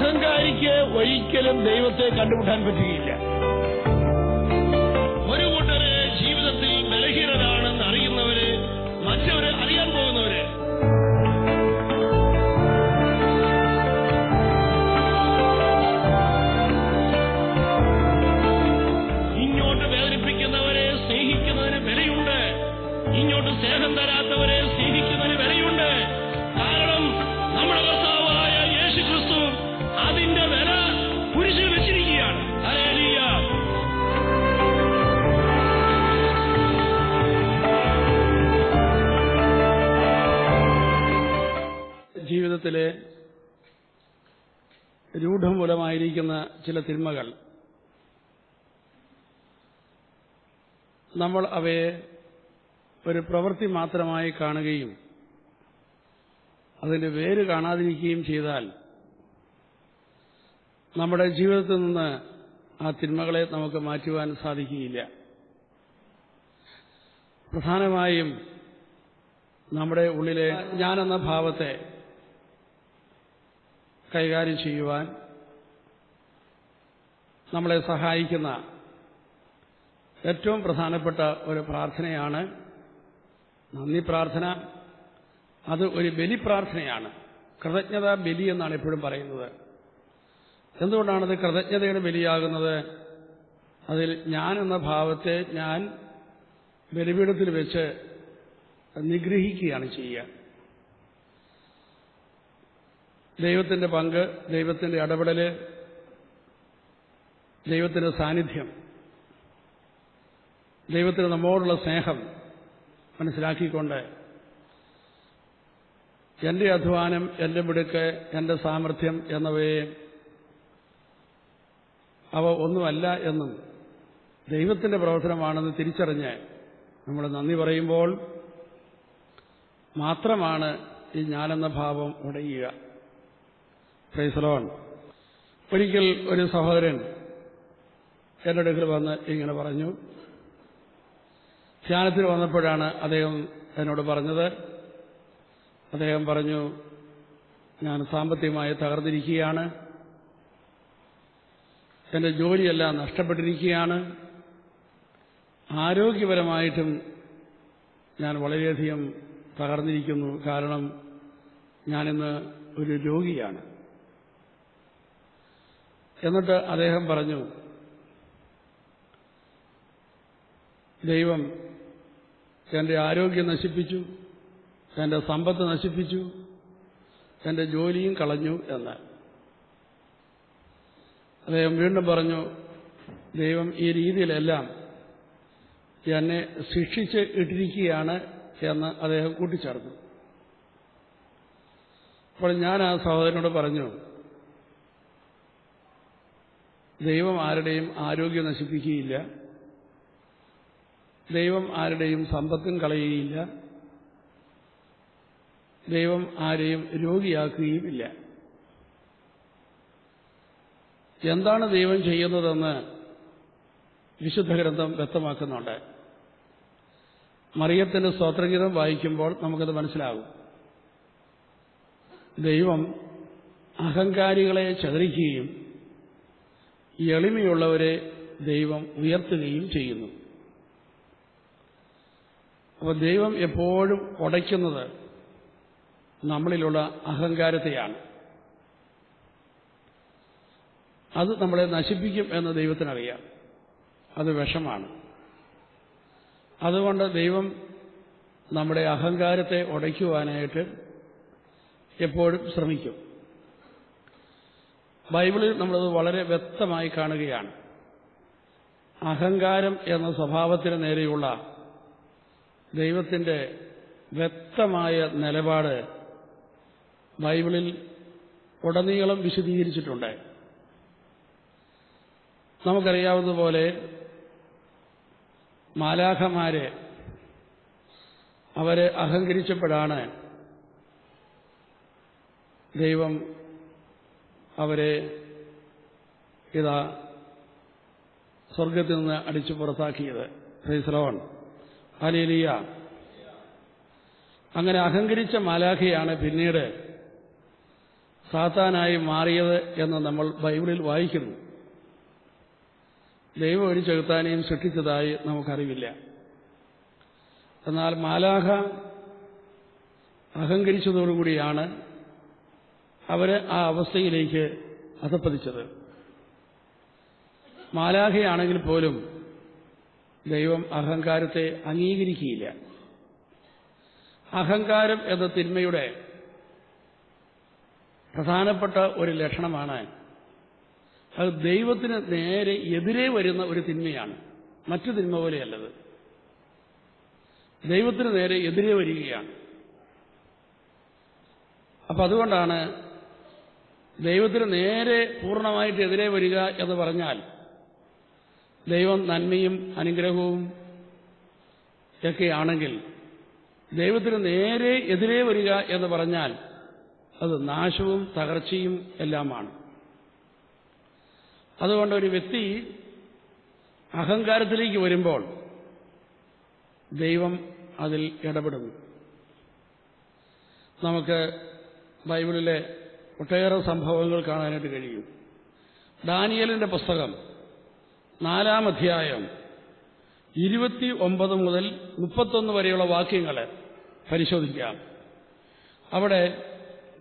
അഹങ്കാരിക്ക് ഒരിക്കലും ദൈവത്തെ കണ്ടുമുട്ടാൻ പറ്റുകയില്ല. ഒരു കൂട്ടര് ജീവിതത്തിൽ ബലഹീനരാണെന്ന് അറിയുന്നവര്, മറ്റവര് അറിയാൻ പോകുന്നവര്. ഇങ്ങോട്ട് വേദനിപ്പിക്കുന്നവരെ സ്നേഹിക്കുന്നതിന് വിലയുണ്ട്, ഇങ്ങോട്ട് സ്നേഹം തരാത്തവരെ സ്നേഹിക്കുന്നതിന് വിലയുണ്ട്. കാരണം നമ്മുടെ കർത്താവായ യേശുക്രിസ്തു അതിന്റെ വില കുരിശിൽ വെച്ചിരിക്കുകയാണ്. ഹല്ലേലൂയ. ജീവിതത്തിലെ രൂഢമൂലമായിരിക്കുന്ന ചില തിന്മകൾ നമ്മൾ അവയെ ഒരു പ്രവൃത്തി മാത്രമായി കാണുകയും അതിന്റെ വേര് കാണാതിരിക്കുകയും ചെയ്താൽ നമ്മുടെ ജീവിതത്തിൽ നിന്ന് ആ തിന്മകളെ നമുക്ക് മാറ്റുവാൻ സാധിക്കുകയില്ല. പ്രധാനമായും നമ്മുടെ ഉള്ളിലെ ഞാനെന്ന ഭാവത്തെ കൈകാര്യം ചെയ്യുവാൻ നമ്മളെ സഹായിക്കുന്ന ഏറ്റവും പ്രധാനപ്പെട്ട ഒരു പ്രാർത്ഥനയാണ് നന്ദി പ്രാർത്ഥന. അത് ഒരു ബലി പ്രാർത്ഥനയാണ്. കൃതജ്ഞതാ ബലി എന്നാണ് എപ്പോഴും പറയുന്നത്. എന്തുകൊണ്ടാണത് കൃതജ്ഞതയുടെ ബലിയാകുന്നത്? അതിൽ ഞാൻ എന്ന ഭാവത്തെ ഞാൻ ബലിപീഠത്തിൽ വെച്ച് നിഗ്രഹിക്കുകയാണ് ചെയ്യുക. ദൈവത്തിന്റെ പങ്ക്, ദൈവത്തിന്റെ ഇടപെടല്, ദൈവത്തിന്റെ സാന്നിധ്യം, ദൈവത്തിന് നമ്മോടുള്ള സ്നേഹം മനസ്സിലാക്കിക്കൊണ്ട് എന്റെ അധ്വാനം, എന്റെ മിടുക്ക്, എന്റെ സാമർഥ്യം എന്നവയെ അവ ഒന്നുമല്ല എന്നും ദൈവത്തിന്റെ പ്രവർത്തനമാണെന്ന് തിരിച്ചറിഞ്ഞ് നമ്മൾ നന്ദി പറയുമ്പോൾ മാത്രമാണ് ഈ ഞാനെന്ന ഭാവം ഉടയുക. Price the Lord. ഒരിക്കൽ ഒരു സഹോദരൻ എന്റെ അടുക്കൽ വന്ന് ഇങ്ങനെ പറഞ്ഞു. ധ്യാനത്തിന് വന്നപ്പോഴാണ് അദ്ദേഹം എന്നോട് പറഞ്ഞത്. അദ്ദേഹം പറഞ്ഞു, ഞാൻ സാമ്പത്തികമായി തകർന്നിരിക്കുകയാണ്, എന്റെ ജോലിയെല്ലാം നഷ്ടപ്പെട്ടിരിക്കുകയാണ്, ആരോഗ്യപരമായിട്ടും ഞാൻ വളരെയധികം തകർന്നിരിക്കുന്നു. കാരണം ഞാനിന്ന് ഒരു രോഗിയാണ്. എന്നിട്ട് അദ്ദേഹം പറഞ്ഞു, ദൈവം എന്റെ ആരോഗ്യം നശിപ്പിച്ചു, എന്റെ സമ്പത്ത് നശിപ്പിച്ചു, എന്റെ ജോലിയും കളഞ്ഞു എന്ന്. അദ്ദേഹം വീണ്ടും പറഞ്ഞു, ദൈവം ഈ രീതിയിലെല്ലാം എന്നെ ശിക്ഷിച്ച് ഇട്ടിരിക്കുകയാണ് എന്ന് അദ്ദേഹം കൂട്ടിച്ചേർത്തു. അപ്പോൾ ഞാൻ ആ സഹോദരനോട് പറഞ്ഞു, ദൈവം ആരുടെയും ആരോഗ്യം നശിപ്പിക്കുകയില്ല, ദൈവം ആരുടെയും സമ്പത്തും കളയുകയില്ല, ദൈവം ആരെയും രോഗിയാക്കുകയുമില്ല. എന്താണ് ദൈവം ചെയ്യുന്നതെന്ന് വിശുദ്ധ ഗ്രന്ഥം വ്യക്തമാക്കുന്നുണ്ട്. മറിയത്തിന്റെ സ്തോത്രഗീതം വായിക്കുമ്പോൾ നമുക്കത് മനസ്സിലാകും. ദൈവം അഹങ്കാരികളെ ചതറിക്കുകയും എളിമയുള്ളവരെ ദൈവം ഉയർത്തുകയും ചെയ്യുന്നു. അപ്പോൾ ദൈവം എപ്പോഴും ഉടയ്ക്കുന്നത് നമ്മളിലുള്ള അഹങ്കാരത്തെയാണ്. അത് നമ്മളെ നശിപ്പിക്കും എന്ന് ദൈവത്തിനറിയാം. അത് വിഷമാണ്. അതുകൊണ്ട് ദൈവം നമ്മുടെ അഹങ്കാരത്തെ ഉടയ്ക്കുവാനായിട്ട് എപ്പോഴും ശ്രമിക്കും. ബൈബിളിൽ നമ്മളത് വളരെ വ്യക്തമായി കാണുകയാണ്. അഹങ്കാരം എന്ന സ്വഭാവത്തിന് നേരെയുള്ള ദൈവത്തിന്റെ വ്യക്തമായ നിലപാട് ബൈബിളിൽ ഉടനീളം വിശദീകരിച്ചിട്ടുണ്ട്. നമുക്കറിയാവുന്നതുപോലെ മാലാഖമാരെ അവരെ അഹങ്കരിച്ചപ്പോഴാണ് ദൈവം അവരെ ഇതാ സ്വർഗത്തിൽ നിന്ന് അടിച്ചു പുറത്താക്കിയത്. Price the lord. ഹല്ലേലൂയ. അങ്ങനെ അഹങ്കരിച്ച മാലാഖയാണ് പിന്നീട് സാത്താനായി മാറിയത് എന്ന് നമ്മൾ ബൈബിളിൽ വായിക്കുന്നു. ദൈവം ഒരു ചെകുത്താനെയും സൃഷ്ടിച്ചതായി നമുക്കറിവില്ല. എന്നാൽ മാലാഖ അഹങ്കരിച്ചതോടുകൂടിയാണ് അവര് ആ അവസ്ഥയിലേക്ക് അധപ്പതിച്ചത്. മാലാഖയാണെങ്കിൽ പോലും ദൈവം അഹങ്കാരത്തെ അംഗീകരിക്കുകയില്ല. അഹങ്കാരം എന്ന തിന്മയുടെ പ്രധാനപ്പെട്ട ഒരു ലക്ഷണമാണ്. അത് ദൈവത്തിന് നേരെ എതിരെ വരുന്ന ഒരു തിന്മയാണ്. മറ്റു തിന്മ പോലെയല്ലത്. ദൈവത്തിന് നേരെ എതിരെ വരികയാണ്. അപ്പം അതുകൊണ്ടാണ് ദൈവത്തിന് നേരെ പൂർണ്ണമായിട്ട് എതിരെ വരിക എന്ന് പറഞ്ഞാൽ ദൈവം നന്മയും അനുഗ്രഹവും ഒക്കെയാണെങ്കിൽ ദൈവത്തിന് നേരെ എതിരെ വരിക എന്ന് പറഞ്ഞാൽ അത് നാശവും തകർച്ചയും എല്ലാമാണ്. അതുകൊണ്ട് ഒരു വ്യക്തി അഹങ്കാരത്തിലേക്ക് വരുമ്പോൾ ദൈവം അതിൽ ഇടപെടുന്നു. നമുക്ക് ബൈബിളിലെ ഒട്ടേറെ സംഭവങ്ങൾ കാണാനായിട്ട് കഴിയും. ദാനിയേലിന്റെ പുസ്തകം 4-ാം അധ്യായം 29 മുതൽ 31 വരെയുള്ള വാക്യങ്ങൾ പരിശോധിക്കാം. അവിടെ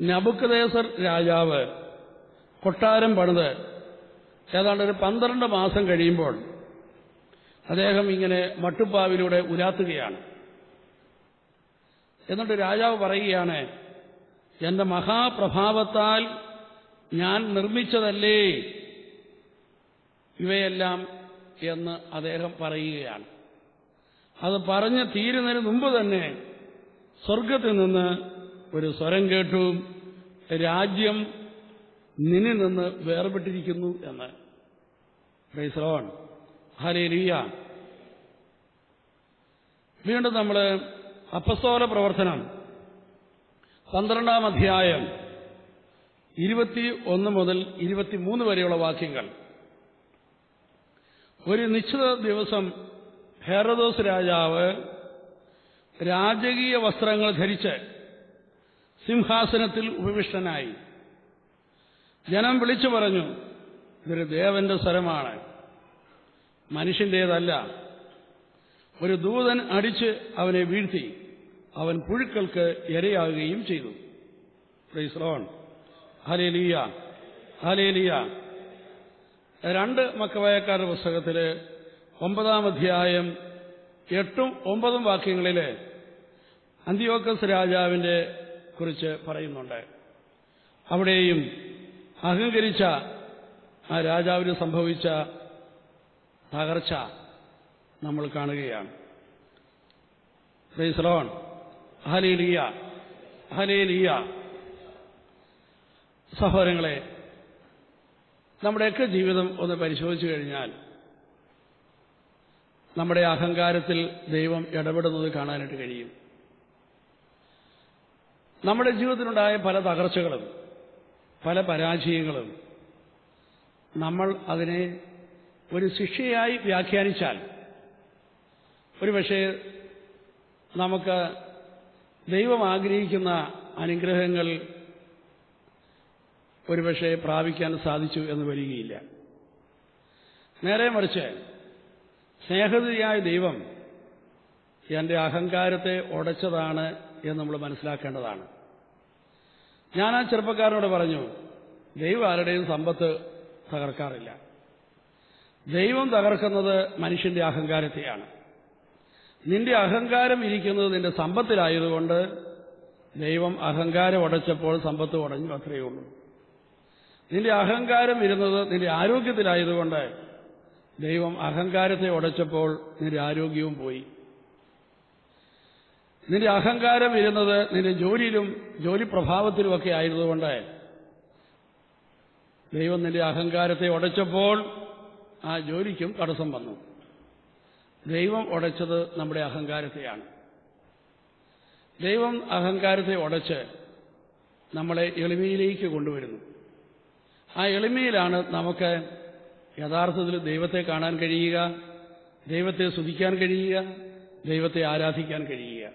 നെബൂഖദ്നേസർ രാജാവ് കൊട്ടാരം പണിത് ഏതാണ്ട് ഒരു 12 മാസം കഴിയുമ്പോൾ അദ്ദേഹം ഇങ്ങനെ മട്ടുപ്പാവിലൂടെ ഉലാത്തുകയാണ്. എന്നിട്ട് രാജാവ് പറയുകയാണ്, എന്റെ മഹാപ്രഭാവത്താൽ ഞാൻ നിർമ്മിച്ചതല്ലേ ഇവയെല്ലാം എന്ന് അദ്ദേഹം പറയുകയാണ്. അത് പറഞ്ഞ് തീരുന്നതിന് മുമ്പ് തന്നെ സ്വർഗത്തിൽ നിന്ന് ഒരു സ്വരം കേട്ടു, രാജ്യം നിന്നിൽ നിന്ന് വേർപെട്ടിരിക്കുന്നു എന്ന്. Price the lord. ഹല്ലേലൂയ. വീണ്ടും നമ്മൾ അപ്പസ്തോല പ്രവർത്തനം 12-ാം അധ്യായം 21 മുതൽ 23 വരെയുള്ള വാക്യങ്ങൾ. ഒരു നിശ്ചിത ദിവസം ഹെരോദോസ് രാജാവ് രാജകീയ വസ്ത്രങ്ങൾ ധരിച്ച് സിംഹാസനത്തിൽ ഉപവിഷ്ടനായി. ജനം വിളിച്ചു പറഞ്ഞു, ഇതൊരു ദേവന്റെ സ്വരമാണ്, മനുഷ്യന്റേതല്ല. ഒരു ദൂതൻ അടിച്ച് അവനെ വീഴ്ത്തി, അവൻ പുഴുക്കൾക്ക് ഇരയാകുകയും ചെയ്തു. Price the lord. Hallelujah, hallelujah. 2 മക്കബായക്കാരുടെ പുസ്തകത്തില് 9-ാം അധ്യായം 8-9 വാക്യങ്ങളില് അന്തിയോക്കസ് രാജാവിന്റെ കുറിച്ച് പറയുന്നുണ്ട്. അവിടെയും അഹങ്കരിച്ച ആ രാജാവിന് സംഭവിച്ച തകർച്ച നമ്മൾ കാണുകയാണ്. Price the lord. Hallelujah, hallelujah. സഹോദരങ്ങളെ, നമ്മുടെയൊക്കെ ജീവിതം ഒന്ന് പരിശോധിച്ചു കഴിഞ്ഞാൽ നമ്മുടെ അഹങ്കാരത്തിൽ ദൈവം ഇടപെടുന്നത് കാണാനായിട്ട് കഴിയും. നമ്മുടെ ജീവിതത്തിലുണ്ടായ പല തകർച്ചകളും പല പരാജയങ്ങളും നമ്മൾ അതിനെ ഒരു ശിക്ഷയായി വ്യാഖ്യാനിച്ചാൽ ഒരുപക്ഷെ നമുക്ക് ദൈവം ആഗ്രഹിക്കുന്ന അനുഗ്രഹങ്ങൾ ഒരുപക്ഷെ പ്രാപിക്കാൻ സാധിച്ചു എന്ന് വരികയില്ല. നേരെ മറിച്ച് സ്നേഹനിധിയായ ദൈവം എൻ്റെ അഹങ്കാരത്തെ ഉടച്ചതാണ് എന്ന് നമ്മൾ മനസ്സിലാക്കേണ്ടതാണ്. ഞാൻ ആ ചെറുപ്പക്കാരനോട് പറഞ്ഞു, ദൈവം ആരുടെയും സമ്പത്ത് തകർക്കാറില്ല. ദൈവം തകർക്കുന്നത് മനുഷ്യന്റെ അഹങ്കാരത്തെയാണ്. നിന്റെ അഹങ്കാരം ഇരിക്കുന്നത് നിന്റെ സമ്പത്തിലായതുകൊണ്ട് ദൈവം അഹങ്കാരം ഉടച്ചപ്പോൾ സമ്പത്ത് ഉടഞ്ഞു, അത്രയേ ഉള്ളൂ. നിന്റെ അഹങ്കാരം ഇരുന്നത് നിന്റെ ആരോഗ്യത്തിലായതുകൊണ്ട് ദൈവം അഹങ്കാരത്തെ ഉടച്ചപ്പോൾ നിന്റെ ആരോഗ്യവും പോയി. നിന്റെ അഹങ്കാരം ഇരുന്നത് നിന്റെ ജോലിയിലും ജോലി പ്രഭാവത്തിലുമൊക്കെ ആയതുകൊണ്ട് ദൈവം നിന്റെ അഹങ്കാരത്തെ ഉടച്ചപ്പോൾ ആ ജോലിക്കും തടസ്സം വന്നു. ദൈവം ഉടച്ചത് നമ്മുടെ അഹങ്കാരത്തെയാണ്. ദൈവം അഹങ്കാരത്തെ ഉടച്ച് നമ്മളെ എളിമയിലേക്ക് കൊണ്ടുവരുന്നു. ആ എളിമയിലാണ് നമുക്ക് യഥാർത്ഥത്തിൽ ദൈവത്തെ കാണാൻ കഴിയുക, ദൈവത്തെ സ്തുതിക്കാൻ കഴിയുക, ദൈവത്തെ ആരാധിക്കാൻ കഴിയുക.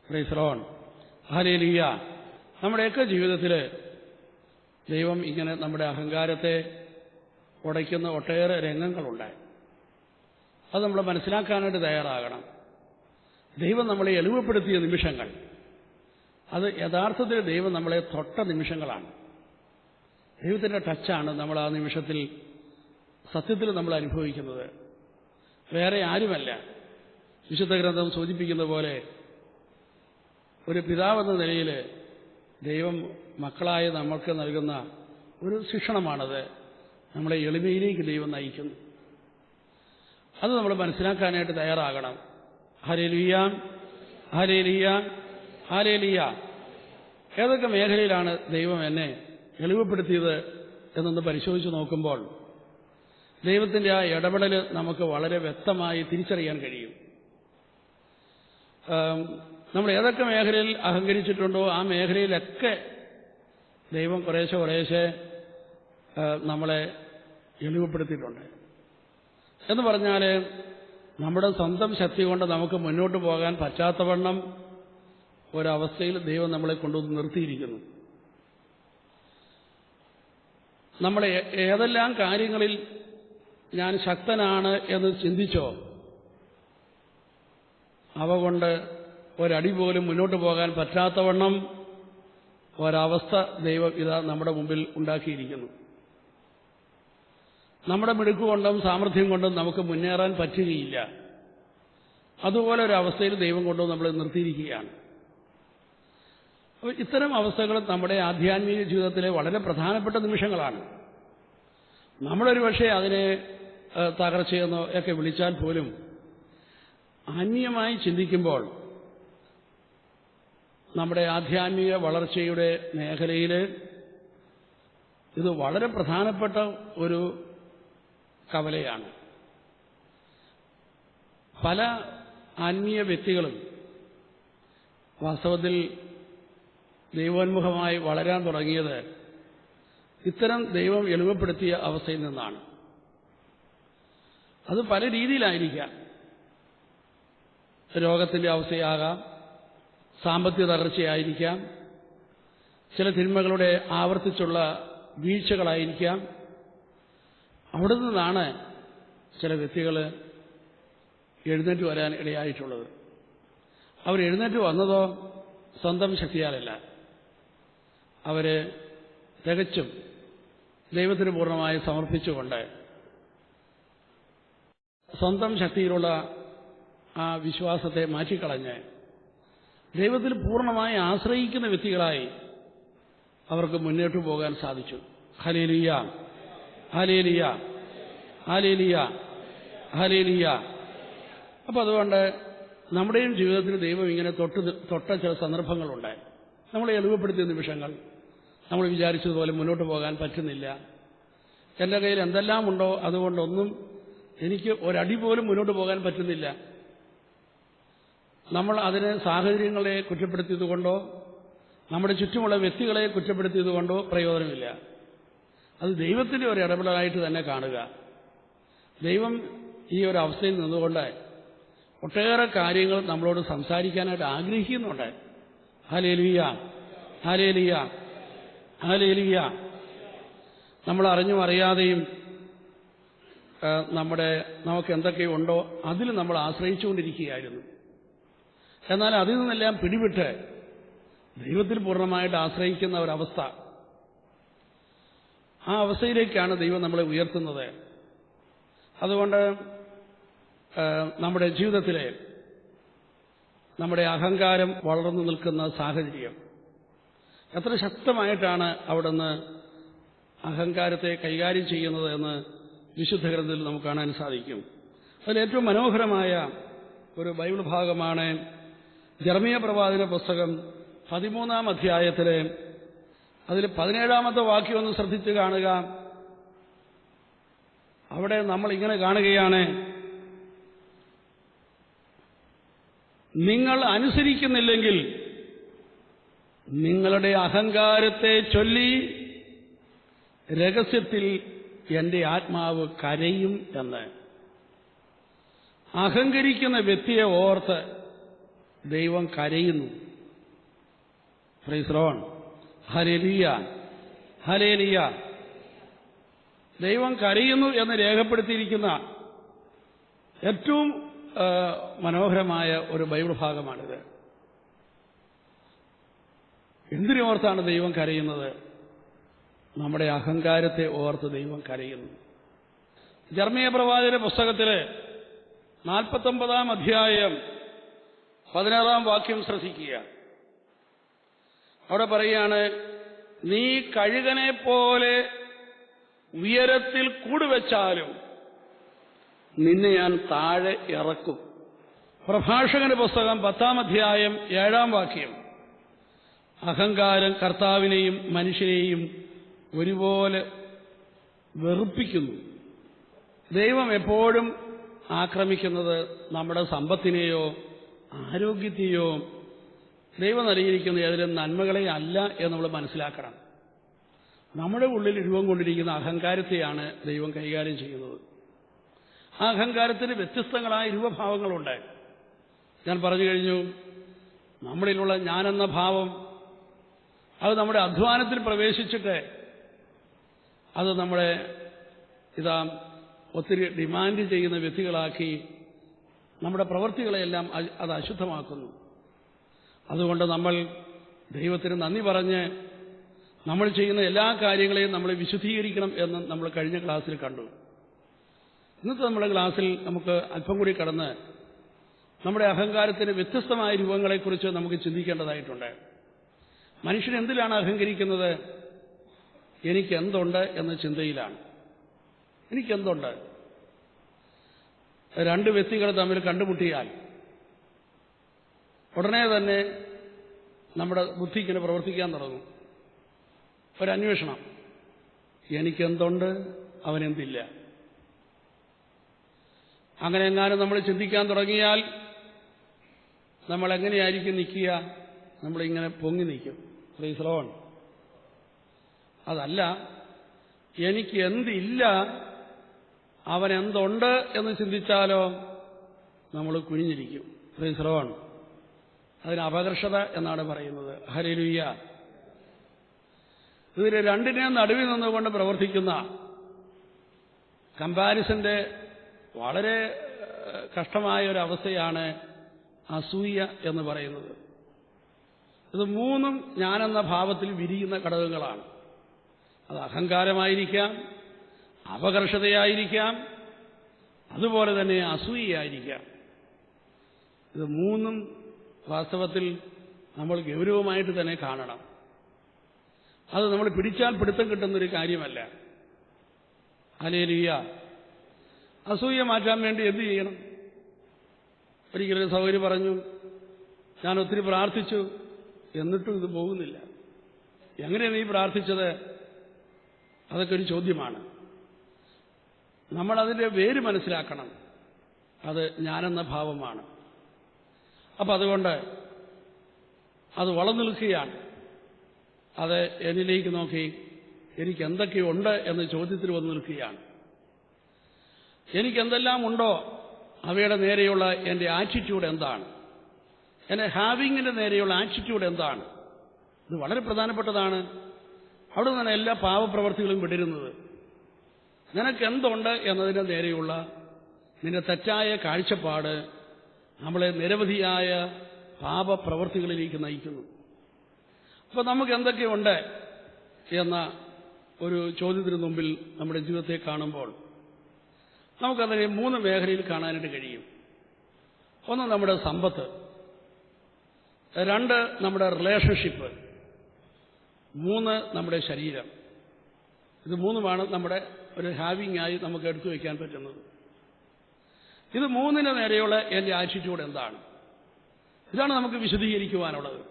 Price the lord. ഹല്ലേലൂയ. നമ്മുടെയൊക്കെ ജീവിതത്തിൽ ദൈവം ഇങ്ങനെ നമ്മുടെ അഹങ്കാരത്തെ ഉടയ്ക്കുന്ന ഒട്ടേറെ രംഗങ്ങളുണ്ട്. അത് നമ്മൾ മനസ്സിലാക്കാനായിട്ട് തയ്യാറാകണം. ദൈവം നമ്മളെ എളിമപ്പെടുത്തിയ നിമിഷങ്ങൾ, അത് യഥാർത്ഥത്തിൽ ദൈവം നമ്മളെ തൊട്ട നിമിഷങ്ങളാണ്. ദൈവത്തിൻ്റെ ടച്ചാണ് നമ്മൾ ആ നിമിഷത്തിൽ സത്യത്തിൽ നമ്മൾ അനുഭവിക്കുന്നത്. വേറെ ആരുമല്ല. വിശുദ്ധ ഗ്രന്ഥം സൂചിപ്പിക്കുന്ന പോലെ ഒരു പിതാവെന്ന നിലയിൽ ദൈവം മക്കളായ നമ്മൾക്ക് നൽകുന്ന ഒരു ശിക്ഷണമാണത്. നമ്മളെ എളിമയിലേക്ക് ദൈവം നയിക്കുന്നു. അത് നമ്മൾ മനസ്സിലാക്കാനായിട്ട് തയ്യാറാകണം. Hallelujah, hallelujah, hallelujah. ഏതൊക്കെ മേഖലയിലാണ് ദൈവം എന്നെ എളിമപ്പെടുത്തിയത് എന്നൊന്ന് പരിശോധിച്ച് നോക്കുമ്പോൾ ദൈവത്തിൻ്റെ ആ ഇടപെടൽ നമുക്ക് വളരെ വ്യക്തമായി തിരിച്ചറിയാൻ കഴിയും. നമ്മൾ ഏതൊക്കെ മേഖലയിൽ അഹങ്കരിച്ചിട്ടുണ്ടോ ആ മേഖലയിലൊക്കെ ദൈവം കുറേശ്ശെ നമ്മളെ എളിമപ്പെടുത്തിയിട്ടുണ്ട്. എന്ന് പറഞ്ഞാൽ നമ്മുടെ സ്വന്തം ശക്തി കൊണ്ട് നമുക്ക് മുന്നോട്ട് പോകാൻ പറ്റാത്തവണ്ണം ഒരവസ്ഥയിൽ ദൈവം നമ്മളെ കൊണ്ടുവന്ന് നിർത്തിയിരിക്കുന്നു. നമ്മൾ ഏതെല്ലാം കാര്യങ്ങളിൽ ഞാൻ ശക്തനാണ് എന്ന് ചിന്തിച്ചോ അവ കൊണ്ട് ഒരടി പോലും മുന്നോട്ട് പോകാൻ പറ്റാത്തവണ്ണം ഒരവസ്ഥ ദൈവം ഇതാ നമ്മുടെ മുമ്പിൽ ഉണ്ടാക്കിയിരിക്കുന്നു. നമ്മുടെ മിടുക്കുകൊണ്ടും സാമർഥ്യം കൊണ്ടും നമുക്ക് മുന്നേറാൻ പറ്റുകയില്ല. അതുപോലെ ഒരവസ്ഥയിൽ ദൈവം കൊണ്ടും നമ്മളെ നിർത്തിയിരിക്കുകയാണ്. അപ്പോൾ ഇത്തരം അവസ്ഥകൾ നമ്മുടെ ആധ്യാത്മിക ജീവിതത്തിലെ വളരെ പ്രധാനപ്പെട്ട നിമിഷങ്ങളാണ്. നമ്മളൊരു പക്ഷേ അതിനെ തകർച്ചയെന്നോ ഒക്കെ വിളിച്ചാൽ പോലും അന്യമായി ചിന്തിക്കുമ്പോൾ നമ്മുടെ ആധ്യാത്മിക വളർച്ചയുടെ മേഖലയിൽ ഇത് വളരെ പ്രധാനപ്പെട്ട ഒരു കവലയാണ്. പല ആത്മീയ വ്യക്തികളും വാസ്തവത്തിൽ ദൈവോന്മുഖമായി വളരാൻ തുടങ്ങിയത് ഇത്തരം ദൈവം എളിമപ്പെടുത്തിയ അവസ്ഥയിൽ നിന്നാണ്. അത് പല രീതിയിലായിരിക്കാം. രോഗത്തിൻ്റെ അവസ്ഥയാകാം, സാമ്പത്തിക തകർച്ചയായിരിക്കാം, ചില തിന്മകളുടെ ആവർത്തിച്ചുള്ള വീഴ്ചകളായിരിക്കാം. അവിടെ നിന്നാണ് ചില വ്യക്തികൾ എഴുന്നേറ്റ് വരാൻ ഇടയായിട്ടുള്ളത്. അവർ എഴുന്നേറ്റ് വന്നതോ സ്വന്തം ശക്തിയാലല്ല. അവർ തികച്ചും ദൈവത്തിന് പൂർണ്ണമായി സമർപ്പിച്ചുകൊണ്ട് സ്വന്തം ശക്തിയിലുള്ള ആ വിശ്വാസത്തെ മാറ്റിക്കളഞ്ഞ് ദൈവത്തിൽ പൂർണ്ണമായി ആശ്രയിക്കുന്ന വ്യക്തികളായി അവർക്ക് മുന്നോട്ട് പോകാൻ സാധിച്ചു. Hallelujah, hallelujah, hallelujah, hallelujah. അപ്പോൾ അതുകൊണ്ട് നമ്മുടെയും ജീവിതത്തിൽ ദൈവം ഇങ്ങനെ തൊട്ട ചില സന്ദർഭങ്ങളുണ്ട്. നമ്മളെ എളിമപ്പെടുത്തിയ നിമിഷങ്ങൾ. നമ്മൾ വിചാരിച്ചതുപോലെ മുന്നോട്ട് പോകാൻ പറ്റുന്നില്ല. എൻ്റെ കയ്യിൽ എന്തെല്ലാം ഉണ്ടോ അതുകൊണ്ടൊന്നും എനിക്ക് ഒരടി പോലും മുന്നോട്ട് പോകാൻ പറ്റുന്നില്ല. നമ്മൾ അതിന് സാഹചര്യങ്ങളെ കുറ്റപ്പെടുത്തിയതുകൊണ്ടോ നമ്മുടെ ചുറ്റുമുള്ള വ്യക്തികളെ കുറ്റപ്പെടുത്തിയതുകൊണ്ടോ പ്രയോജനമില്ല. അത് ദൈവത്തിൻ്റെ ഒരു ഇടപെടലായിട്ട് തന്നെ കാണുക. ദൈവം ഈ ഒരു അവസ്ഥയിൽ നിന്നുകൊണ്ട് ഒട്ടേറെ കാര്യങ്ങൾ നമ്മളോട് സംസാരിക്കാനായിട്ട് ആഗ്രഹിക്കുന്നുണ്ട്. Hallelujah, hallelujah, hallelujah. നമ്മൾ അറിഞ്ഞും അറിയാതെയും നമുക്ക് എന്തൊക്കെയുണ്ടോ അതിൽ നമ്മൾ ആശ്രയിച്ചുകൊണ്ടിരിക്കുകയായിരുന്നു. എന്നാൽ അതിൽ നിന്നെല്ലാം പിടിവിട്ട് ദൈവത്തിൽ പൂർണ്ണമായിട്ട് ആശ്രയിക്കുന്ന ഒരവസ്ഥ, ആ അവസ്ഥയിലേക്കാണ് ദൈവം നമ്മളെ ഉയർത്തുന്നത്. അതുകൊണ്ട് നമ്മുടെ ജീവിതത്തിലെ നമ്മുടെ അഹങ്കാരം വളർന്നു നിൽക്കുന്ന സാഹചര്യം എത്ര ശക്തമായിട്ടാണ് അവിടുന്ന് അഹങ്കാരത്തെ കൈകാര്യം ചെയ്യുന്നത് എന്ന് വിശുദ്ധ ഗ്രന്ഥത്തിൽ നമുക്ക് കാണാൻ സാധിക്കും. അതിലേറ്റവും മനോഹരമായ ഒരു ബൈബിൾ ഭാഗമാണ് ജെറമ്യാ പ്രവാചകന്റെ പുസ്തകം 13-ാം അധ്യായത്തിലെ അതിൽ 17-ാമത്തെ വാക്യം ഒന്ന് ശ്രദ്ധിച്ച് കാണുക. അവിടെ നമ്മൾ ഇങ്ങനെ കാണുകയാണ്: നിങ്ങൾ അനുസരിക്കുന്നില്ലെങ്കിൽ നിങ്ങളുടെ അഹങ്കാരത്തെ ചൊല്ലി രഹസ്യത്തിൽ എന്റെ ആത്മാവ് കരയും എന്ന്. അഹങ്കരിക്കുന്ന വ്യക്തിയെ ഓർത്ത് ദൈവം കരയുന്നു. Price the lord. Hallelujah, hallelujah. ദൈവം കരയുന്നു എന്ന് രേഖപ്പെടുത്തിയിരിക്കുന്ന ഏറ്റവും മനോഹരമായ ഒരു ബൈബിൾ ഭാഗമാണിത്. എന്തിനോർത്താണ് ദൈവം കരയുന്നത്? നമ്മുടെ അഹങ്കാരത്തെ ഓർത്ത് ദൈവം കരയുന്നു. ജെറമ്യാ പ്രവാചകന്റെ പുസ്തകത്തില് 49 അധ്യായം 16 വാക്യം ശ്രദ്ധിക്കുക. അവിടെ പറയുകയാണ്, നീ കഴുകനെ പോലെ ഉയരത്തിൽ കൂടുവെച്ചാലും നിന്നെ ഞാൻ താഴെ ഇറക്കും. പ്രഭാഷകന്റെ പുസ്തകം 10 അധ്യായം 7 വാക്യം. അഹങ്കാരം കർത്താവിനെയും മനുഷ്യനെയും ഒരുപോലെ വെറുപ്പിക്കുന്നു. ദൈവം എപ്പോഴും ആക്രമിക്കുന്നത് നമ്മുടെ സമ്പത്തിനെയോ ആരോഗ്യത്തെയോ ദൈവം നൽകിയിരിക്കുന്ന ഏതെങ്കിലും നന്മകളെ അല്ല എന്ന് നമ്മൾ മനസ്സിലാക്കണം. നമ്മുടെ ഉള്ളിൽ രൂപം കൊണ്ടിരിക്കുന്ന അഹങ്കാരത്തെയാണ് ദൈവം കൈകാര്യം ചെയ്യുന്നത്. ആ അഹങ്കാരത്തിന് വ്യത്യസ്തങ്ങളായ രൂപഭാവങ്ങളുണ്ട്. ഞാൻ പറഞ്ഞു കഴിഞ്ഞു, നമ്മളിലുള്ള ഞാനെന്ന ഭാവം അത് നമ്മുടെ അധ്വാനത്തിൽ പ്രവേശിച്ചിട്ട് അത് നമ്മളെ ഒത്തിരി ഡിമാൻഡ് ചെയ്യുന്ന വ്യക്തികളാക്കി നമ്മുടെ പ്രവൃത്തികളെല്ലാം അത് അശുദ്ധമാക്കുന്നു. അതുകൊണ്ട് നമ്മൾ ദൈവത്തിന് നന്ദി പറഞ്ഞ് നമ്മൾ ചെയ്യുന്ന എല്ലാ കാര്യങ്ങളെയും നമ്മൾ വിശുദ്ധീകരിക്കണം എന്ന് നമ്മൾ കഴിഞ്ഞ ക്ലാസ്സിൽ കണ്ടു. ഇന്നത്തെ നമ്മുടെ ക്ലാസ്സിൽ നമുക്ക് അല്പം കൂടി കടന്ന് നമ്മുടെ അഹങ്കാരത്തിന് വ്യത്യസ്തമായ രൂപങ്ങളെക്കുറിച്ച് നമുക്ക് ചിന്തിക്കേണ്ടതായിട്ടുണ്ട്. മനുഷ്യൻ എന്തിലാണ് അഹങ്കരിക്കുന്നത്? എനിക്കെന്തുണ്ട് എന്ന ചിന്തയിലാണ്. എനിക്കെന്തുണ്ട്? രണ്ട് വ്യക്തികൾ തമ്മിൽ കണ്ടുമുട്ടിയാൽ ഉടനെ തന്നെ നമ്മുടെ ബുദ്ധി ഇങ്ങനെ പ്രവർത്തിക്കാൻ തുടങ്ങും. ഒരന്വേഷണം, എനിക്കെന്തുണ്ട്, അവനെന്തില്ല. അങ്ങനെ എങ്ങാനും നമ്മൾ ചിന്തിക്കാൻ തുടങ്ങിയാൽ നമ്മൾ എങ്ങനെയായിരിക്കും നിൽക്കുക? നമ്മളിങ്ങനെ പൊങ്ങി നിൽക്കും. Price the Lord. അതല്ല, എനിക്ക് എന്തില്ല, അവനെന്തുണ്ട് എന്ന് ചിന്തിച്ചാലോ നമ്മൾ കുനിഞ്ഞിരിക്കും. Price the Lord. അതിന് അപകർഷത എന്നാണ് പറയുന്നത്. ഹല്ലേലൂയ. ഇതിന് രണ്ടിനെയും നടുവിൽ നിന്നുകൊണ്ട് പ്രവർത്തിക്കുന്ന കമ്പാരിസന്റെ വളരെ കഷ്ടമായ ഒരു അവസ്ഥയാണ് അസൂയ എന്ന് പറയുന്നത്. ഇത് മൂന്നും ഞാനെന്ന ഭാവത്തിൽ വിരിയുന്ന ഘടകങ്ങളാണ്. അത് അഹങ്കാരമായിരിക്കാം, അപകർഷതയായിരിക്കാം, അതുപോലെ തന്നെ അസൂയയായിരിക്കാം. ഇത് മൂന്നും വാസ്തവത്തിൽ നമ്മൾ ഗൗരവമായിട്ട് തന്നെ കാണണം. അത് നമ്മൾ പിടിച്ചാൽ പിടുത്തം കിട്ടുന്നൊരു കാര്യമല്ല. ഹല്ലേലൂയ. അസൂയ മാറ്റാൻ വേണ്ടി എന്ത് ചെയ്യണം? ഒരിക്കലൊരു സഹോദരി പറഞ്ഞു, ഞാൻ ഒത്തിരി പ്രാർത്ഥിച്ചു, എന്നിട്ടും ഇത് പോകുന്നില്ല. എങ്ങനെയാണ് നീ പ്രാർത്ഥിച്ചത്? അതൊക്കെ ഒരു ചോദ്യമാണ്. നമ്മളതിൻ്റെ വേര് മനസ്സിലാക്കണം. അത് ഞാനെന്ന ഭാവമാണ്. അപ്പം അതുകൊണ്ട് അത് വളർന്നു നിൽക്കുകയാണ്. അത് എന്നിലേക്ക് നോക്കി എനിക്ക് എന്തൊക്കെയുണ്ട് എന്ന ചോദ്യത്തിൽ വന്നു നിൽക്കുകയാണ്. എനിക്കെന്തെല്ലാം ഉണ്ടോ അവയുടെ നേരെയുള്ള എൻ്റെ ആറ്റിറ്റ്യൂഡ് എന്താണ്? എൻ്റെ ഹാവിങ്ങിൻ്റെ നേരെയുള്ള ആറ്റിറ്റ്യൂഡ് എന്താണ്? ഇത് വളരെ പ്രധാനപ്പെട്ടതാണ്. അവിടെ നിന്നാണ് എല്ലാ പാവപ്രവർത്തികളും വിടരുന്നത്. നിനക്കെന്തുണ്ട് എന്നതിൻ്റെ നേരെയുള്ള നിന്റെ തെറ്റായ കാഴ്ചപ്പാട് നമ്മളെ നിരവധിയായ പാപപ്രവർത്തികളിലേക്ക് നയിക്കുന്നു. അപ്പോൾ നമുക്ക് എന്തൊക്കെയുണ്ട് എന്ന ഒരു ചോദ്യത്തിന് മുമ്പിൽ നമ്മുടെ ജീവിതത്തെ കാണുമ്പോൾ നമുക്കതിനെ 3 മേഖലയിൽ കാണാനായിട്ട് കഴിയും. ഒന്ന് നമ്മുടെ സമ്പത്ത്, 2 നമ്മുടെ റിലേഷൻഷിപ്പ്, 3 നമ്മുടെ ശരീരം. ഇത് 3മാണ് നമ്മുടെ ഒരു ഹാവിങ് ആയി നമുക്ക് എടുത്തു വയ്ക്കാൻ പറ്റുന്നത്. ഇത് 3ന് നേരെയുള്ള എൻ്റെ ആറ്റിറ്റ്യൂഡ് എന്താണ്? ഇതാണ് നമുക്ക് വിശദീകരിക്കുവാനുള്ളത്.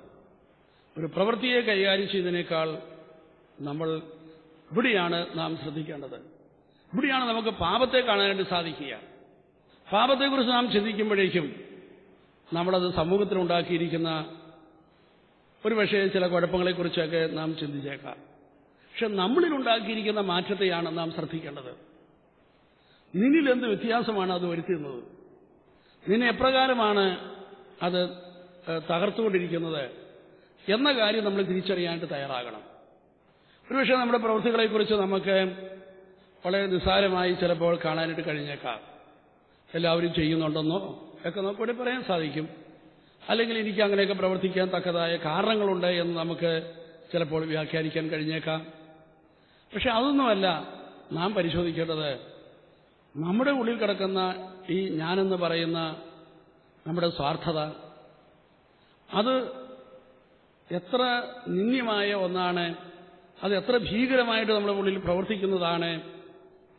ഒരു പ്രവൃത്തിയെ കൈകാര്യം ചെയ്തതിനേക്കാൾ നമ്മൾ ഇവിടെയാണ് നാം ശ്രദ്ധിക്കേണ്ടത്. ഇവിടെയാണ് നമുക്ക് പാപത്തെ കാണാനായിട്ട് സാധിക്കുക. പാപത്തെക്കുറിച്ച് നാം ചിന്തിക്കുമ്പോഴേക്കും നമ്മളത് സമൂഹത്തിലുണ്ടാക്കിയിരിക്കുന്ന ഒരു പക്ഷേ ചില കുഴപ്പങ്ങളെക്കുറിച്ചൊക്കെ നാം ചിന്തിച്ചേക്കാം. പക്ഷെ നമ്മളിലുണ്ടാക്കിയിരിക്കുന്ന മാറ്റത്തെയാണ് നാം ശ്രദ്ധിക്കേണ്ടത്. നിന്നിൽ എന്ത് വ്യത്യാസമാണ് അത് വരുത്തുന്നത്? നിന്നെ എപ്രകാരമാണ് അത് തകർത്തുകൊണ്ടിരിക്കുന്നത് എന്ന കാര്യം നമ്മൾ തിരിച്ചറിയാനായിട്ട് തയ്യാറാകണം. ഒരുപക്ഷെ നമ്മുടെ പ്രവൃത്തികളെക്കുറിച്ച് നമുക്ക് വളരെ നിസ്സാരമായി ചിലപ്പോൾ കാണാനായിട്ട് കഴിഞ്ഞേക്കാം. എല്ലാവരും ചെയ്യുന്നുണ്ടെന്നോ ഒക്കെ നമുക്കിവിടെ പറയാൻ സാധിക്കും. അല്ലെങ്കിൽ എനിക്ക് അങ്ങനെയൊക്കെ പ്രവർത്തിക്കാൻ തക്കതായ കാരണങ്ങളുണ്ട് എന്ന് നമുക്ക് ചിലപ്പോൾ വ്യാഖ്യാനിക്കാൻ കഴിഞ്ഞേക്കാം. പക്ഷെ അതൊന്നുമല്ല നാം പരിശോധിക്കേണ്ടത്. നമ്മുടെ ഉള്ളിൽ കിടക്കുന്ന ഈ ഞാനെന്ന് പറയുന്ന നമ്മുടെ സ്വാർത്ഥത, അത് എത്ര നിന്ദ്യമായ ഒന്നാണ്, അത് എത്ര ഭീകരമായിട്ട് നമ്മുടെ ഉള്ളിൽ പ്രവർത്തിക്കുന്നതാണ്,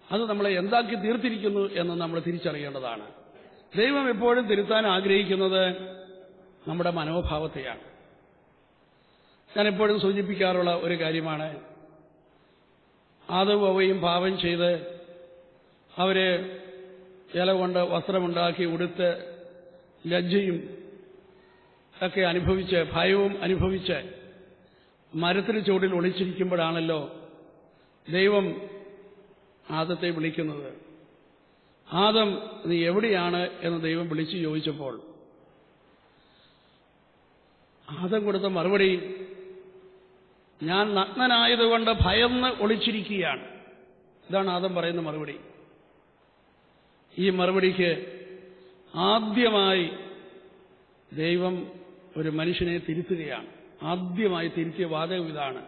അത് നമ്മളെ എന്താക്കി തീർത്തിരിക്കുന്നു എന്ന് നമ്മൾ തിരിച്ചറിയേണ്ടതാണ്. ദൈവം എപ്പോഴും തിരുത്താൻ ആഗ്രഹിക്കുന്നത് നമ്മുടെ മനോഭാവത്തെയാണ്. ഞാൻ എപ്പോഴും സൂചിപ്പിക്കാറുള്ള ഒരു കാര്യമാണ്, ആദവും ഹവ്വയും പാപം ചെയ്ത് അവര് ഇല കൊണ്ട് വസ്ത്രമുണ്ടാക്കി ഉടുത്ത് ലജ്ജയും ഒക്കെ അനുഭവിച്ച് ഭയവും അനുഭവിച്ച് മരത്തിന് ചുവട്ടിൽ ഒളിച്ചിരിക്കുമ്പോഴാണല്ലോ ദൈവം ആദത്തെ വിളിക്കുന്നത്. ആദം, നീ എവിടെയാണ് എന്ന് ദൈവം വിളിച്ചു ചോദിച്ചപ്പോൾ ആദം കൊടുത്ത മറുപടി, ഞാൻ നഗ്നനായതുകൊണ്ട് ഭയന്ന് ഒളിച്ചിരിക്കുകയാണ്. ഇതാണ് ആദം പറയുന്ന മറുപടി. ഈ മറുപടിക്ക് ആദ്യമായി ദൈവം ഒരു മനുഷ്യനെ തിരുത്തുകയാണ്. ആദ്യമായി തിരുത്തിയ വാചകം ഇതാണ്,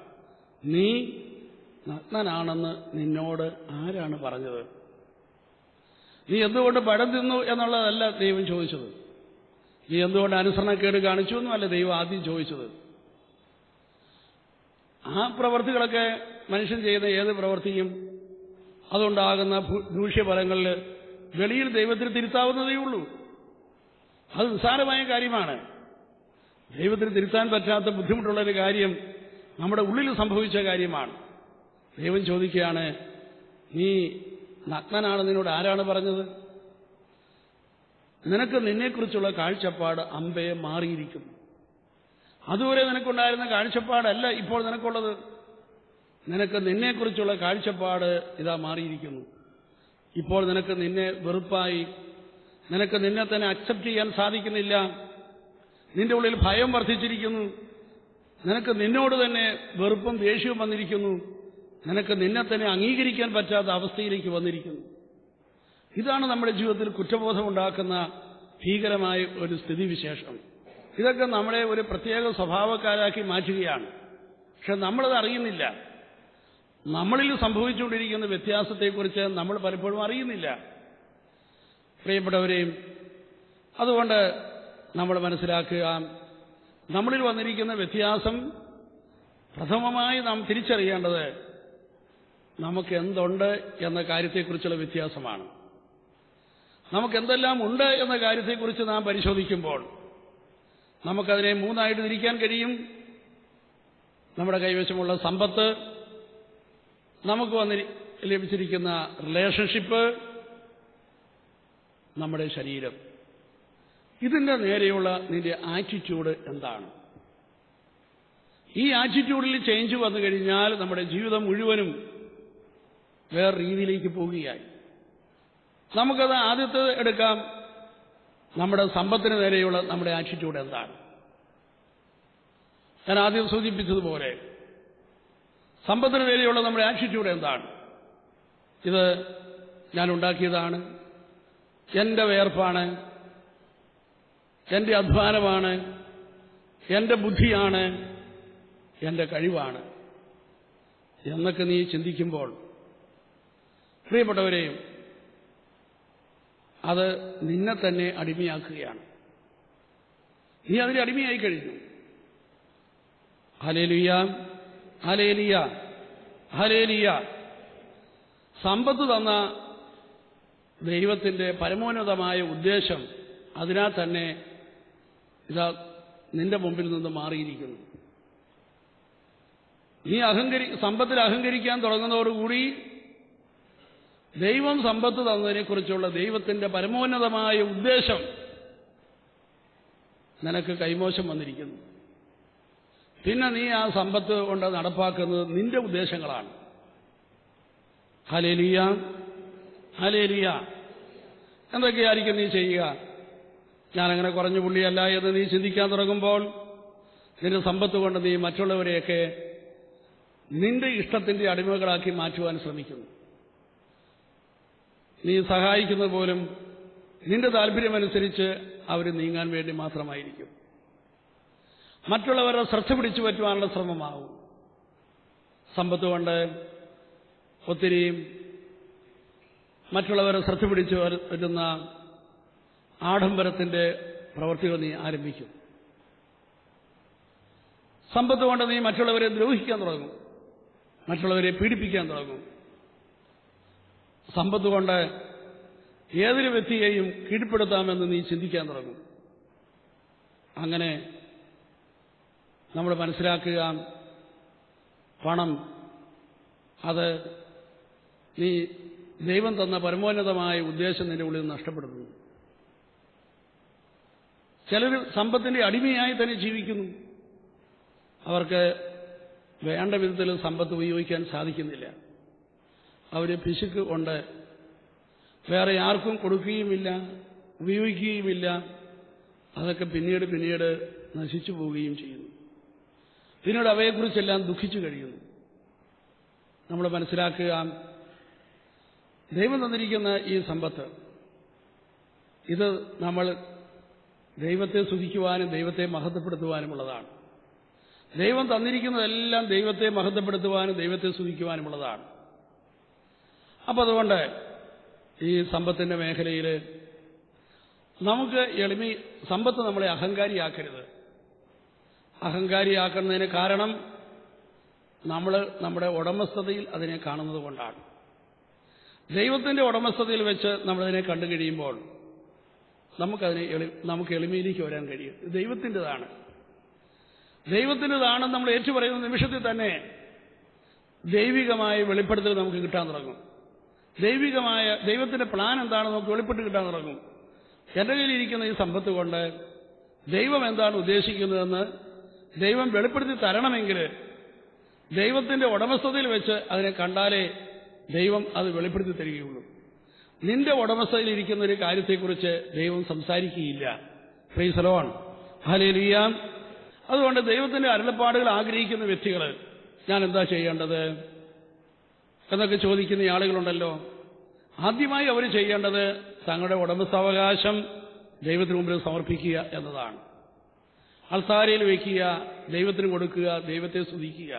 നീ നഗ്നനാണെന്ന് നിന്നോട് ആരാണ് പറഞ്ഞത്? നീ എന്തുകൊണ്ട് പഴം തിന്നു എന്നുള്ളതല്ല ദൈവം ചോദിച്ചത്. നീ എന്തുകൊണ്ട് അനുസരണക്കേട് കാണിച്ചു എന്നുമല്ല ദൈവം ആദ്യം ചോദിച്ചത്. ആ പ്രവൃത്തികളൊക്കെ മനുഷ്യൻ ചെയ്യുന്ന ഏത് പ്രവൃത്തിയും അതുണ്ടാകുന്ന ദൂഷ്യഫലങ്ങളിൽ വെളിയിൽ ദൈവത്തിന് തിരുത്താവുന്നതേ ഉള്ളൂ. അത് നിസ്സാരമായ കാര്യമാണ്. ദൈവത്തിന് തിരുത്താൻ പറ്റാത്ത ബുദ്ധിമുട്ടുള്ളൊരു കാര്യം നമ്മുടെ ഉള്ളിൽ സംഭവിച്ച കാര്യമാണ്. ദൈവം ചോദിക്കുകയാണ്, നീ നഗ്നനാണ് നിന്നോട് ആരാണ് പറഞ്ഞത്? നിനക്ക് നിന്നെക്കുറിച്ചുള്ള കാഴ്ചപ്പാട് അമ്പയെ മാറിയിരിക്കുന്നു. അതുവരെ നിനക്കുണ്ടായിരുന്ന കാഴ്ചപ്പാടല്ല ഇപ്പോൾ നിനക്കുള്ളത്. നിനക്ക് നിന്നെക്കുറിച്ചുള്ള കാഴ്ചപ്പാട് ഇതാ മാറിയിരിക്കുന്നു. ഇപ്പോൾ നിനക്ക് നിന്നെ വെറുപ്പായി, നിനക്ക് നിന്നെ തന്നെ അക്സെപ്റ്റ് ചെയ്യാൻ സാധിക്കുന്നില്ല. നിന്റെ ഉള്ളിൽ ഭയം വർദ്ധിച്ചിരിക്കുന്നു. നിനക്ക് നിന്നോട് തന്നെ വെറുപ്പും ദേഷ്യവും വന്നിരിക്കുന്നു. നിനക്ക് നിന്നെ തന്നെ അംഗീകരിക്കാൻ പറ്റാത്ത അവസ്ഥയിലേക്ക് വന്നിരിക്കുന്നു. ഇതാണ് നമ്മുടെ ജീവിതത്തിൽ കുറ്റബോധമുണ്ടാക്കുന്ന ഭീകരമായ ഒരു സ്ഥിതിവിശേഷം. ഇതൊക്കെ നമ്മളെ ഒരു പ്രത്യേക സ്വഭാവക്കാരാക്കി മാറ്റുകയാണ്. പക്ഷെ നമ്മളത് അറിയുന്നില്ല. നമ്മളിൽ സംഭവിച്ചുകൊണ്ടിരിക്കുന്ന വ്യത്യാസത്തെക്കുറിച്ച് നമ്മൾ പലപ്പോഴും അറിയുന്നില്ല, പ്രിയപ്പെട്ടവരെയും. അതുകൊണ്ട് നമ്മൾ മനസ്സിലാക്കുക, നമ്മളിൽ വന്നിരിക്കുന്ന വ്യത്യാസം പ്രഥമമായി നാം തിരിച്ചറിയേണ്ടത് നമുക്ക് എന്തുണ്ട് എന്ന കാര്യത്തെക്കുറിച്ചുള്ള വ്യത്യാസമാണ്. നമുക്കെന്തെല്ലാം ഉണ്ട് എന്ന കാര്യത്തെക്കുറിച്ച് നാം പരിശോധിക്കുമ്പോൾ നമുക്കതിനെ മൂന്നായിട്ട് തിരിക്കാൻ കഴിയും. നമ്മുടെ കൈവശമുള്ള സമ്പത്ത്, നമുക്ക് ലഭിച്ചിരിക്കുന്ന റിലേഷൻഷിപ്പ്, നമ്മുടെ ശരീരം. ഇതിൻ്റെ നേരെയുള്ള നിന്റെ ആറ്റിറ്റ്യൂഡ് എന്താണ്? ഈ ആറ്റിറ്റ്യൂഡിൽ ചേഞ്ച് വന്നു കഴിഞ്ഞാൽ നമ്മുടെ ജീവിതം മുഴുവനും വേറെ രീതിയിലേക്ക് പോവുകയായി. നമുക്കത് ആദ്യത്തെ എടുക്കാം. നമ്മുടെ സമ്പത്തിന് നേരെയുള്ള നമ്മുടെ ആറ്റിറ്റ്യൂഡ് എന്താണ്? ഞാൻ ആദ്യം സൂചിപ്പിച്ചതുപോലെ സമ്പത്തിന് നേരെയുള്ള നമ്മുടെ ആറ്റിറ്റ്യൂഡ് എന്താണ്? ഇത് ഞാൻ ഉണ്ടാക്കിയതാണ്, എൻ്റെ വേർപ്പാണ്, എൻ്റെ അധ്വാനമാണ്, എൻ്റെ ബുദ്ധിയാണ്, എൻ്റെ കഴിവാണ് എന്നൊക്കെ നീ ചിന്തിക്കുമ്പോൾ, പ്രിയപ്പെട്ടവരെയും, അത് നിന്നെ തന്നെ അടിമയാക്കുകയാണ്. നീ അതിന് അടിമയായി കഴിഞ്ഞു. Hallelujah, hallelujah, hallelujah. സമ്പത്ത് തന്ന ദൈവത്തിൻ്റെ പരമോന്നതമായ ഉദ്ദേശം അതിനാൽ തന്നെ ഇതാ നിന്റെ മുമ്പിൽ നിന്ന് മാറിയിരിക്കുന്നു. നീ സമ്പത്തിൽ അഹങ്കരിക്കാൻ തുടങ്ങുന്നതോടുകൂടി ദൈവം സമ്പത്ത് തന്നതിനെക്കുറിച്ചുള്ള ദൈവത്തിൻ്റെ പരമോന്നതമായ ഉദ്ദേശം നിനക്ക് കൈമോശം വന്നിരിക്കുന്നു. പിന്നെ നീ ആ സമ്പത്ത് കൊണ്ട് നടപ്പാക്കുന്നത് നിന്റെ ഉദ്ദേശങ്ങളാണ്. Hallelujah, hallelujah. എന്തൊക്കെയായിരിക്കും നീ ചെയ്യുക? ഞാനങ്ങനെ കുറഞ്ഞ പുള്ളിയല്ല എന്ന് നീ ചിന്തിക്കാൻ തുടങ്ങുമ്പോൾ നിന്റെ സമ്പത്ത് കൊണ്ട് നീ മറ്റുള്ളവരെയൊക്കെ നിന്റെ ഇഷ്ടത്തിന്റെ അടിമകളാക്കി മാറ്റുവാൻ ശ്രമിക്കുന്നു. നീ സഹായിക്കുന്നത് പോലും നിന്റെ താല്പര്യമനുസരിച്ച് അവർ നീങ്ങാൻ വേണ്ടി മാത്രമായിരിക്കും. മറ്റുള്ളവരെ ശ്രദ്ധ പിടിച്ചു പറ്റുവാനുള്ള ശ്രമമാകും. സമ്പത്ത് കൊണ്ട് ഒത്തിരി മറ്റുള്ളവരെ ശ്രദ്ധ പിടിച്ചു പറ്റുന്ന ആഡംബരത്തിന്റെ പ്രവൃത്തികൾ നീ ആരംഭിക്കും. സമ്പത്ത് കൊണ്ട് നീ മറ്റുള്ളവരെ ദ്രോഹിക്കാൻ തുടങ്ങും, മറ്റുള്ളവരെ പീഡിപ്പിക്കാൻ തുടങ്ങും. സമ്പത്ത് കൊണ്ട് ഏതൊരു വ്യക്തിയെയും കീഴ്പ്പെടുത്താമെന്ന് നീ ചിന്തിക്കാൻ തുടങ്ങും. അങ്ങനെ നമ്മൾ മനസ്സിലാക്കുക, പണം അത് നീ ദൈവം തന്ന പരമോന്നതമായ ഉദ്ദേശം നിന്റെ ഉള്ളിൽ നഷ്ടപ്പെടുന്നു. ചിലർ സമ്പത്തിന്റെ അടിമയായി തന്നെ ജീവിക്കുന്നു. അവർക്ക് വേണ്ട വിധത്തിൽ സമ്പത്ത് ഉപയോഗിക്കാൻ സാധിക്കുന്നില്ല. അവർ പിശുക്ക് കൊണ്ട് വേറെ ആർക്കും കൊടുക്കുകയുമില്ല, ഉപയോഗിക്കുകയുമില്ല. അതൊക്കെ പിന്നീട് നശിച്ചു പോവുകയും ചെയ്യുന്നു. പിന്നീട് അവയെക്കുറിച്ചെല്ലാം ദുഃഖിച്ചു കഴിയുന്നു. നമ്മൾ മനസ്സിലാക്കുക, ദൈവം തന്നിരിക്കുന്ന ഈ സമ്പത്ത് ഇത് നമ്മൾ ദൈവത്തെ സ്തുതിക്കുവാനും ദൈവത്തെ മഹത്വപ്പെടുത്തുവാനുമുള്ളതാണ്. ദൈവം തന്നിരിക്കുന്നതെല്ലാം ദൈവത്തെ മഹത്വപ്പെടുത്തുവാനും ദൈവത്തെ സ്തുതിക്കുവാനുമുള്ളതാണ്. അപ്പം അതുകൊണ്ട് ഈ സമ്പത്തിന്റെ മേഖലയിൽ നമുക്ക് സമ്പത്ത് നമ്മളെ അഹങ്കാരിയാക്കരുത്. അഹങ്കാരിയാക്കുന്നതിന് കാരണം നമ്മൾ നമ്മുടെ ഉടമസ്ഥതയിൽ അതിനെ കാണുന്നത് കൊണ്ടാണ്. ദൈവത്തിന്റെ ഉടമസ്ഥതയിൽ വെച്ച് നമ്മളതിനെ കണ്ടു കഴിയുമ്പോൾ നമുക്ക് എളിമയിലേക്ക് വരാൻ കഴിയും. ദൈവത്തിൻ്റെതാണ്, ദൈവത്തിൻ്റെതാണെന്ന് നമ്മൾ ഏറ്റുപറയുന്ന നിമിഷത്തിൽ തന്നെ ദൈവികമായ വെളിപ്പെടുത്തൽ നമുക്ക് കിട്ടാൻ തുടങ്ങും. ദൈവികമായ ദൈവത്തിന്റെ പ്ലാൻ എന്താണെന്ന് നമുക്ക് വെളിപ്പെട്ട് കിട്ടാൻ തുടങ്ങും. എൻ്റെ കയ്യിലിരിക്കുന്ന ഈ സമ്പത്ത് കൊണ്ട് ദൈവം എന്താണ് ഉദ്ദേശിക്കുന്നതെന്ന് ദൈവം വെളിപ്പെടുത്തി തരണമെങ്കിൽ ദൈവത്തിന്റെ ഉടമസ്ഥതയിൽ വെച്ച് അതിനെ കണ്ടാലേ ദൈവം അത് വെളിപ്പെടുത്തി തരികയുള്ളൂ. നിന്റെ ഉടമസ്ഥതയിലിരിക്കുന്ന ഒരു കാര്യത്തെക്കുറിച്ച് ദൈവം സംസാരിക്കുകയില്ല. Praise the lord, hallelujah. അതുകൊണ്ട് ദൈവത്തിന്റെ അരുളപ്പാടുകൾ ആഗ്രഹിക്കുന്ന വ്യക്തികൾ ഞാൻ എന്താ ചെയ്യേണ്ടത് എന്നൊക്കെ ചോദിക്കുന്ന ആളുകളുണ്ടല്ലോ. ആദ്യമായി അവർ ചെയ്യേണ്ടത് തങ്ങളുടെ ഉടമസ്ഥാവകാശം ദൈവത്തിന് മുമ്പിൽ സമർപ്പിക്കുക എന്നതാണ്. അൾത്താരയിൽ വയ്ക്കുക, ദൈവത്തിന് കൊടുക്കുക, ദൈവത്തെ സ്തുതിക്കുക.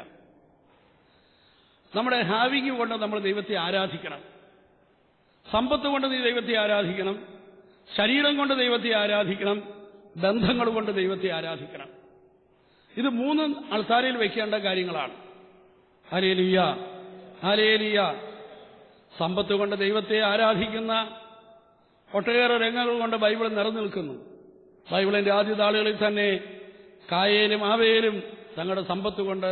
നമ്മുടെ ഹാവിങ് കൊണ്ട് നമ്മൾ ദൈവത്തെ ആരാധിക്കണം. സമ്പത്ത് കൊണ്ട് നീ ദൈവത്തെ ആരാധിക്കണം, ശരീരം കൊണ്ട് ദൈവത്തെ ആരാധിക്കണം, ബന്ധങ്ങൾ കൊണ്ട് ദൈവത്തെ ആരാധിക്കണം. ഇത് മൂന്നും അൾത്താരയിൽ വയ്ക്കേണ്ട കാര്യങ്ങളാണ്. Hallelujah, hallelujah. സമ്പത്ത് കൊണ്ട് ദൈവത്തെ ആരാധിക്കുന്ന ഒട്ടേറെ രംഗങ്ങൾ കൊണ്ട് ബൈബിൾ നിറഞ്ഞു നിൽക്കുന്നു. ബൈബിളിന്റെ ആദ്യ താളുകളിൽ തന്നെ കായേലും ആവേലും തങ്ങളുടെ സമ്പത്ത് കൊണ്ട്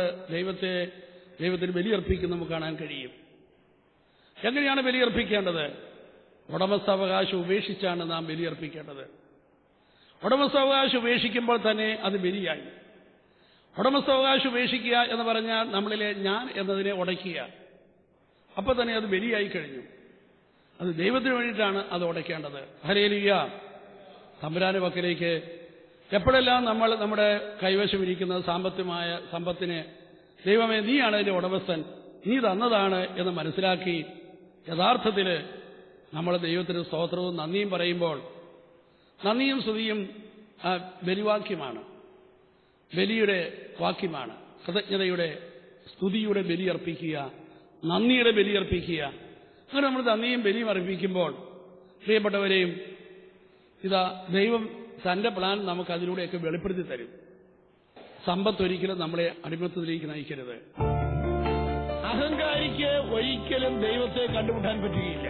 ദൈവത്തിന് ബലിയർപ്പിക്കുന്ന നമുക്ക് കാണാൻ കഴിയും. എങ്ങനെയാണ് ബലിയർപ്പിക്കേണ്ടത്? ഉടമസ്ഥാവകാശം ഉപേക്ഷിച്ചാണ് നാം ബലിയർപ്പിക്കേണ്ടത്. ഉടമസ്ഥാവകാശം ഉപേക്ഷിക്കുമ്പോൾ തന്നെ അത് ബലിയായി. ഉടമസ്ഥാവകാശം ഉപേക്ഷിക്കുക എന്ന് പറഞ്ഞാൽ നമ്മളിലെ ഞാൻ എന്നതിനെ ഉടയ്ക്കുക. അപ്പോൾ തന്നെ അത് ബലിയായി കഴിഞ്ഞു. അത് ദൈവത്തിന് വേണ്ടിയിട്ടാണ് അത് ഉടയ്ക്കേണ്ടത്. ഹല്ലേലൂയ. തമ്പുരാന്റെ പക്കലേക്ക് എപ്പോഴെല്ലാം നമ്മൾ നമ്മുടെ കൈവശം ഇരിക്കുന്ന സാമ്പത്തികമായ സമ്പത്തിനെ ദൈവമേ നീയാണ് അതിന്റെ ഉടമസ്ഥൻ, നീ തന്നതാണ് എന്ന് മനസ്സിലാക്കി യഥാർത്ഥത്തിൽ നമ്മൾ ദൈവത്തിന് സ്തോത്രവും നന്ദിയും പറയുമ്പോൾ, നന്ദിയും സ്തുതിയും ബലിവാക്യമാണ്, ബലിയുടെ വാക്യമാണ്. കൃതജ്ഞതയുടെ സ്തുതിയുടെ ബലിയർപ്പിക്കുക, നന്ദിയുടെ ബലിയർപ്പിക്കുക. അങ്ങനെ നമ്മൾ നന്ദിയും ബലിയും അർപ്പിക്കുമ്പോൾ പ്രിയപ്പെട്ടവരെയും ഇതാ ദൈവം തന്റെ പ്ലാൻ നമുക്ക് അതിലൂടെയൊക്കെ വെളിപ്പെടുത്തി തരും. സമ്പത്ത് ഒരിക്കലും നമ്മളെ അടിമത്തത്തിലേക്ക് നയിക്കരുത്. അഹങ്കാരിക്ക് ഒരിക്കലും ദൈവത്തെ കണ്ടുമുട്ടാൻ പറ്റുകയില്ല.